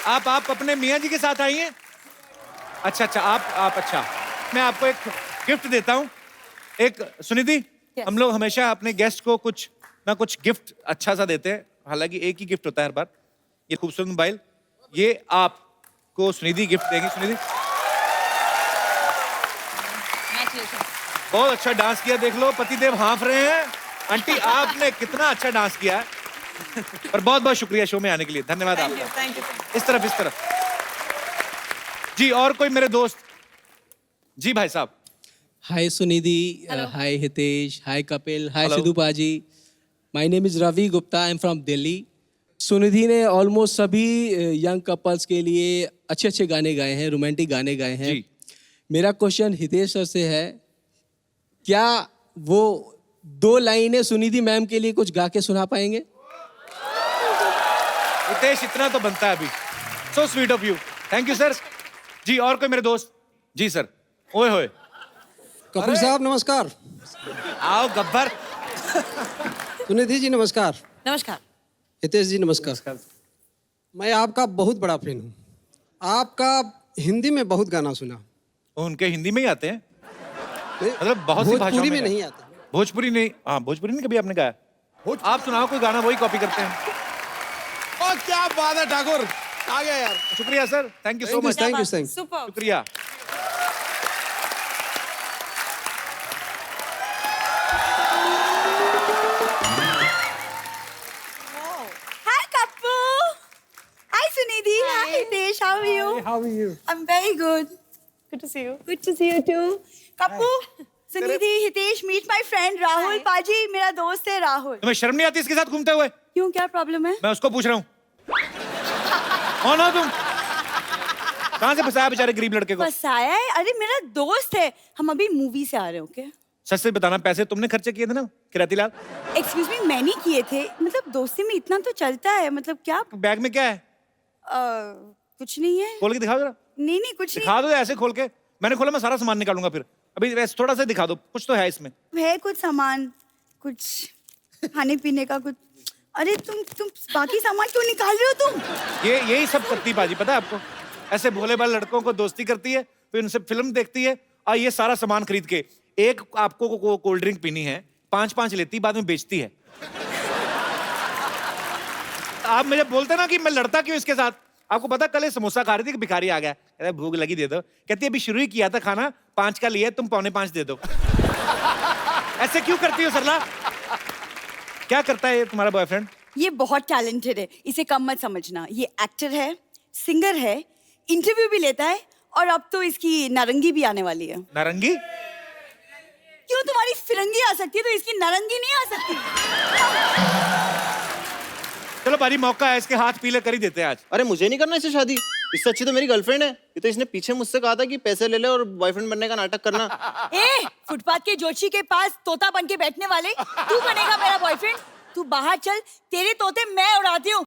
आप अपने मियाँ जी के साथ आई हैं? अच्छा अच्छा, आप अच्छा, मैं आपको एक गिफ्ट देता हूँ। एक सुनिधि, हम लोग हमेशा अपने गेस्ट को कुछ ना कुछ गिफ्ट अच्छा सा देते हैं, हालांकि एक ही गिफ्ट होता है हर बार। ये खूबसूरत मोबाइल, ये आपको सुनिधि गिफ्ट देंगी। सुनिधि, Congratulations. बहुत अच्छा डांस किया, देख लो पतिदेव हाँफ रहे हैं। आंटी आपने कितना अच्छा डांस किया है। और बहुत बहुत शुक्रिया शो में आने के लिए, धन्यवाद आपका। Thank you. इस तरफ जी। और कोई मेरे दोस्त? जी भाई साहब। हाय सुनिधि, हाय हितेश, हाय कपिल, हाय Hello. Sidhu paaji. My name is Ravi Gupta, I am from Delhi. Sunidhi ने ऑलमोस्ट सभी यंग कपल्स के लिए अच्छे अच्छे गाने गाए हैं, रोमांटिक गाने गाए हैं। जी। मेरा क्वेश्चन हितेश सर से है, क्या वो 2 लाइनें सुनिधि मैम के लिए कुछ गा के सुना पाएंगे? हितेश इतना तो बनता है अभी। So sweet of you, thank you sir. जी और कोई मेरे दोस्त? जी सर। ओए होए, कपिल साहब नमस्कार। आओ गब्बर। सुनिधि जी नमस्कार। नमस्कार। हितेश जी नमस्कार। मैं आपका बहुत बड़ा फैन हूँ। आपका हिंदी में बहुत गाना सुना। उनके हिंदी में ही आते हैं, मतलब बहुत सी भाषाओं में नहीं आते। भोजपुरी नहीं, हाँ भोजपुरी नहीं कभी आपने गाया। आप सुनाओ कोई गाना, वही कॉपी करते हैं। और क्या बात है ठाकुर, आ गया यार। शुक्रिया sir, thank you so much. Thank you. Super. शुक्रिया। Hi, Kappu. Hi, Sunidhi. Hi, Hitesh. How are you? How are you? I'm very good. Good to see you. Good to see you too. Kappu, Sunidhi, Hitesh, meet my friend Rahul. Paji, मेरा दोस्त है राहुल। तुम्हें शर्म नहीं आती इसके साथ घूमते हुए? क्यों, क्या प्रॉब्लम है? मैं उसको पूछ रहा हूँ। कौन हो तुम? कहाँ से फंसाया बेचारे गरीब लड़के को? फंसाया है? अरे मेरा दोस्त है, हम अभी मूवी से आ रहे हैं। ओके? सच से बताना, पैसे तुमने खर्चे किए थे ना किराती लाल? एक्सक्यूज मी, मैंने किए थे। मतलब दोस्ती में इतना तो चलता है। मतलब क्या? बैग में क्या है? कुछ नहीं है। खोल के दिखाओ जरा। नहीं नहीं, कुछ दिखा दो ऐसे खोल के। मैंने खोला, मैं सारा सामान निकालूंगा फिर। अभी वैसे थोड़ा सा दिखा दो, कुछ तो है इसमें। नहीं है। कुछ सामान, कुछ खाने पीने का कुछ। अरे तुम बाकी सामान क्यों निकाल रहे हो तुम? यही सब करती बाजी, पता है आपको? ऐसे भोले भाले लड़कों को दोस्ती करती है, फिर उनसे फिल्म देखती है और ये सारा सामान खरीद के, एक आपको कोल्ड ड्रिंक पीनी है 5-5 लेती, बाद में बेचती है। आप मुझे बोलते ना कि मैं लड़ता क्यों इसके साथ। आपको पता, कल ये समोसा खा रही थी कि भिखारी आ गया, कहता भूख लगी दे दो। कहती अभी शुरू ही किया था खाना, 5 का लिया, तुम 4.25 दे दो। ऐसे क्यों करती हो सरला? क्या करता है ये तुम्हारा बॉयफ्रेंड? ये बहुत टैलेंटेड है, इसे कम मत समझना। ये एक्टर है, सिंगर है, इंटरव्यू भी लेता है, और अब तो इसकी नारंगी भी आने वाली है। नारंगी? क्यों, तुम्हारी फिरंगी आ सकती है तो इसकी नारंगी नहीं आ सकती? चलो भारी मौका है, इसके हाथ पीले कर ही देते हैं आज। अरे मुझे नहीं करना इससे शादी, इससे अच्छी तो मेरी गर्लफ्रेंड है। ये तो इसने पीछे मुझसे कहा था कि पैसे ले ले और बॉयफ्रेंड बनने का नाटक करना। ए, फुटपाथ के जोशी के पास तोता बन के बैठने वाले, तू बनेगा मेरा बॉयफ्रेंड? तू बाहर चल, तेरे तोते मैं उड़ाती हूँ।